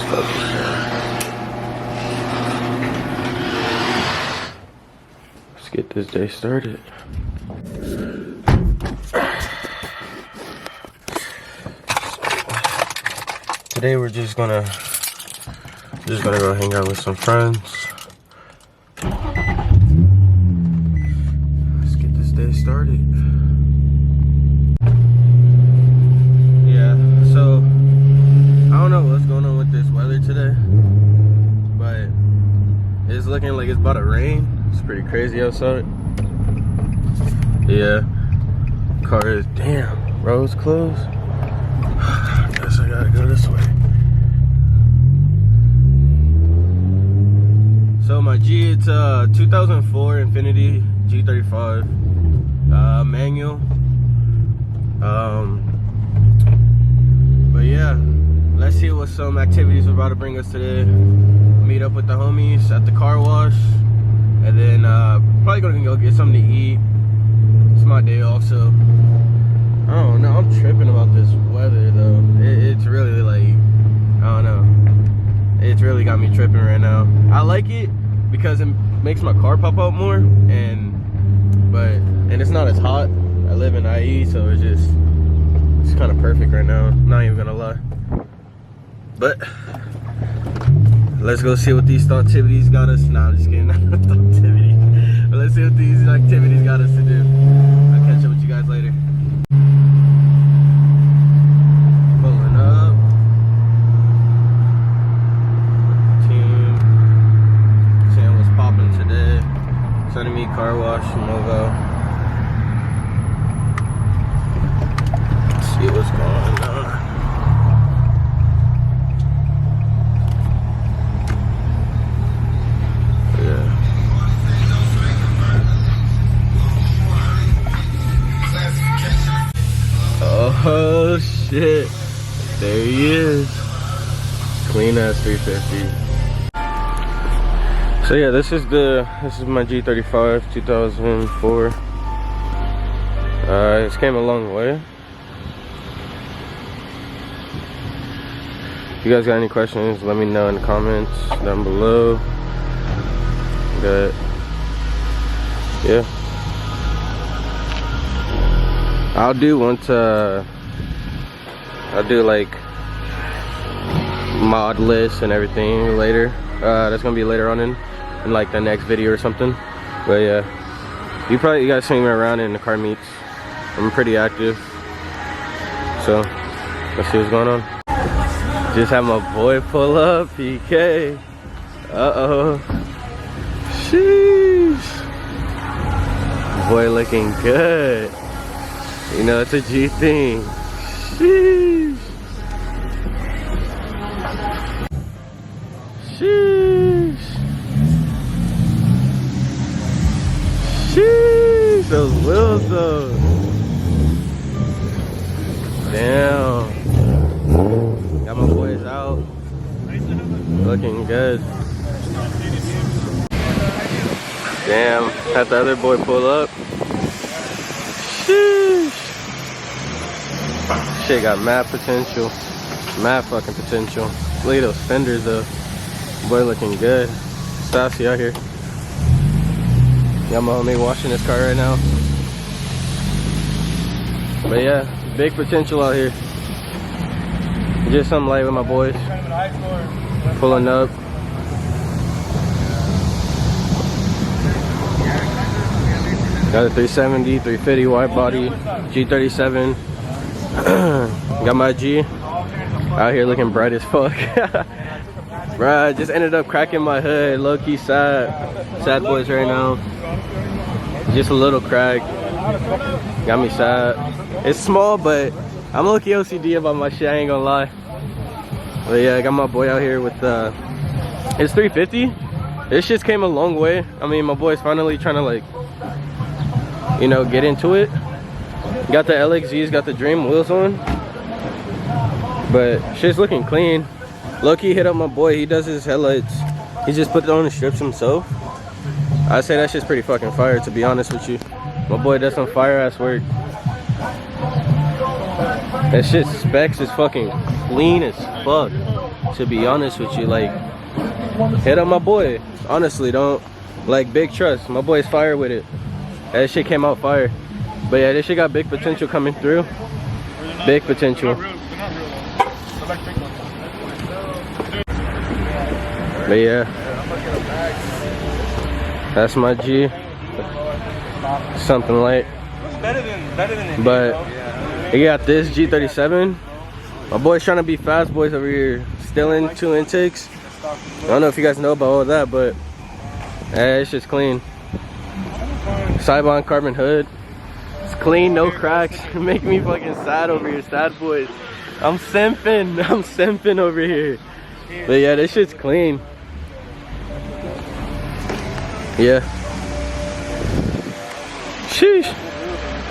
Let's focus. Let's get this day started. Today we're just gonna go hang out with some friends. Let's get this day started. Yeah, so I don't know what's going on with this weather today, but it's looking like it's about to rain. It's pretty crazy outside. Yeah, car is, damn, road's closed. Guess I gotta go this way. So my G, it's a 2004 Infiniti G35 manual. But yeah, let's see what some activities are about to bring us today. Meet up with the homies at the car wash, and then probably gonna go get something to eat. It's my day off, so I don't know. I'm tripping about this weather though. It's really like, I don't know. It's really got me tripping right now. I like it because it makes my car pop out more, and it's not as hot. I live in IE, so it's kind of perfect right now. Not even gonna lie. But let's go see what these activities got us. Nah, I'm just kidding. Activity. But let's see what these activities got us to do. I'll catch up with you guys later. Pulling up. Team. Seeing what's popping today. Sending me car wash, Movo. Let's see what's going on. Oh shit, there he is. Clean ass 350. So yeah, this is my G35 2004. It's came a long way. If you guys got any questions, let me know in the comments down below. But yeah, I'll do like mod lists and everything later. That's gonna be later on in like the next video or something. But yeah, you guys see me around in the car meets. I'm pretty active, so let's see what's going on. Just have my boy pull up, PK. Uh-oh. Sheesh. Boy looking good. You know, it's a G thing. Sheesh. Sheesh. Sheesh. Those wheels though. Damn. Got my boys out. Looking good. Damn. Had the other boy pull up. Sheesh. Shit got mad potential. Mad fucking potential. Look at those fenders though. Boy looking good. Sassy out here. Got my homie washing his car right now. But yeah, big potential out here. Just something light with my boys. Pulling up. Got a 370, 350 wide body, G37. Got my G out here looking bright as fuck. Bruh, I just ended up cracking my hood. Low-key sad boys right now. Just a little crack. Got me sad. It's small, but I'm low-key OCD about my shit, I ain't gonna lie. But yeah, I got my boy out here with it's 350. This shit came a long way. I mean, my boy's finally trying to like, you know, get into it. Got the LXZs, got the Dream wheels on. But shit's looking clean. Low-key hit up my boy, he does his headlights. He just put it on the strips himself. I say that shit's pretty fucking fire, to be honest with you. My boy does some fire ass work. That shit specs is fucking clean as fuck. to be honest with you. Like, hit up my boy. Honestly, don't, like, big trust. My boy's fire with it. That shit came out fire. But yeah, this shit got big potential coming through. Big potential. But yeah, that's my G. Something light. But you got this G37. My boy's trying to be fast boys over here. Still in 2 intakes. I don't know if you guys know about all that, but it's just clean. Cybon carbon hood. It's clean, no cracks. Make me fucking sad over here, sad boys. I'm simping over here. But yeah, this shit's clean. Yeah. Sheesh.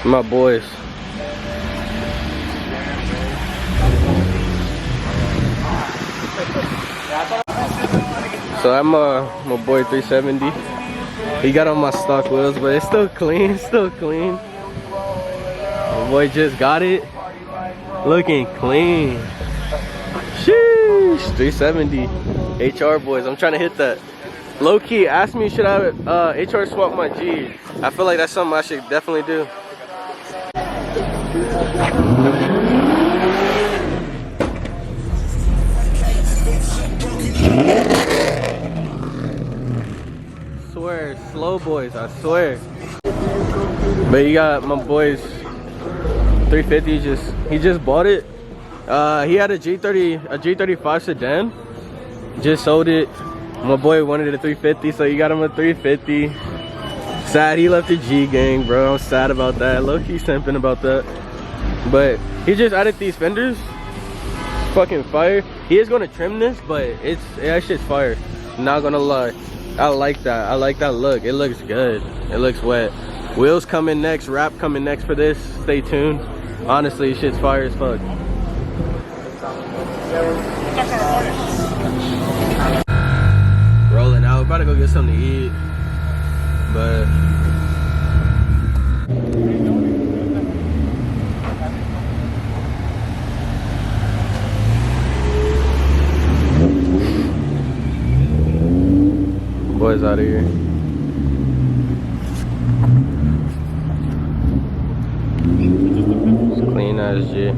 My boys. So I'm my boy 370. He got on my stock wheels, but it's still clean. It's still clean. My boy just got it. Looking clean. Sheesh. 370. HR boys. I'm trying to hit that. Low key, ask me should I HR swap my G. I feel like that's something I should definitely do. Swear, slow boys, I swear. But you got my boy's 350. He just bought it. He had a G35 sedan. Just sold it. My boy wanted a 350, so you got him a 350. Sad he left the G gang, bro. I'm sad about that. Low-key simping about that. But he just added these fenders. Fucking fire. He is gonna trim this, but that shit's fire. Not gonna lie. I like that. I like that look. It looks good. It looks wet. Wheels coming next. Wrap coming next for this. Stay tuned. Honestly, shit's fire as fuck. Rolling out, about to go get something to eat, but boys out of here. It's clean as G.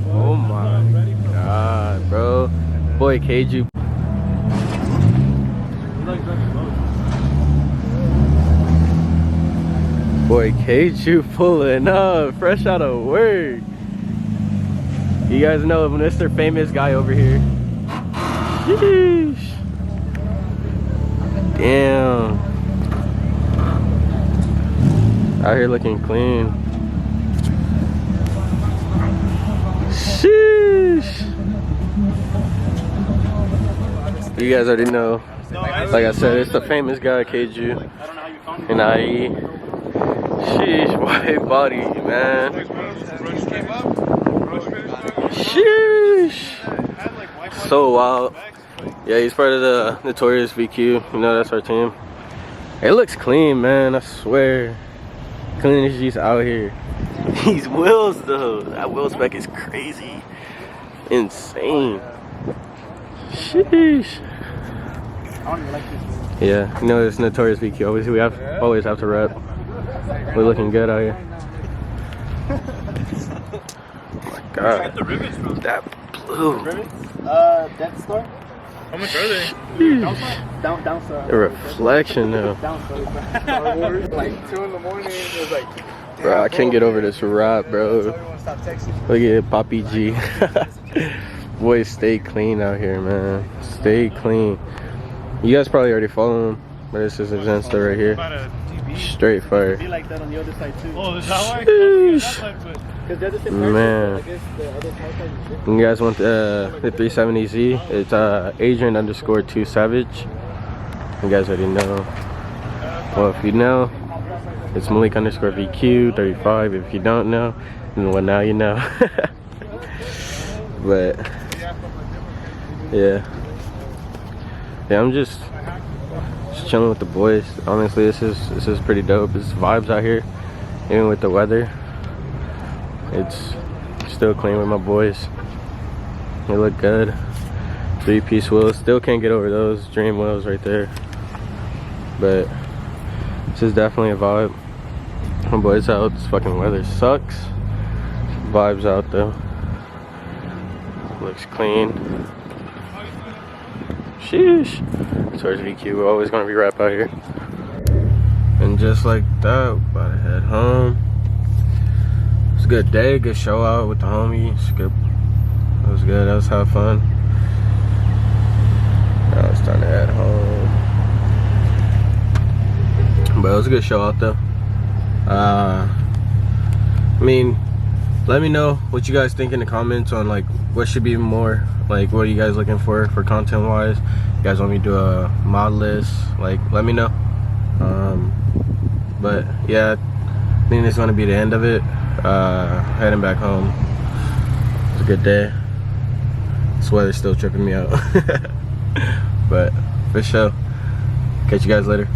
Oh my god, bro. Boy, Keiju. Boy, Keiju pulling up, fresh out of work. You guys know Mr. Famous guy over here. Sheesh. Damn. Out here looking clean. Sheesh. You guys already know. Like I said, it's the famous guy, Keiju. And IE. Sheesh, white body, man. Sheesh. So wild. Yeah, he's part of the Notorious VQ. You know, that's our team. It looks clean, man. I swear. Clean as G's out here. These wheels, though. That wheel spec is crazy. Insane. Sheesh. Yeah, you know, it's Notorious VQ. We always have to rep. We're looking good out here. Oh my god. That blue. That store? How much are they? Down The reflection though. Like 2 in the morning, it was like, bro, I can't get over this rap, bro. Look at Poppy G. Boys, stay clean out here, man. Stay clean. You guys probably already follow him, but this is his Insta right here. Straight fire. Be like that on the other side too. Oh, is that why? Man, you guys want the 370Z? It's Adrian_2 Savage. You guys already know. Well, if you know, it's Malik_VQ 35. If you don't know, then well, now you know. But yeah, yeah, I'm just chilling with the boys. Honestly, this is pretty dope. It's vibes out here, even with the weather. It's still clean with my boys. They look good. 3-piece wheels. Still can't get over those dream wheels right there. But this is definitely a vibe. My boys out. This fucking weather sucks. Vibes out though. Looks clean. Sheesh. Towards VQ. We're always gonna be right out here. And just like that, about to head home. It's a good day, good show out with the homies. Good. It was good. That was have fun. Now it's time to head home. But it was a good show out though. I mean, let me know what you guys think in the comments on like what should be more, like what are you guys looking for content wise. You guys want me to do a mod list, like let me know. But yeah, I think it's gonna be the end of it. Heading back home. It's a good day. This weather's still tripping me out. But for sure, catch you guys later.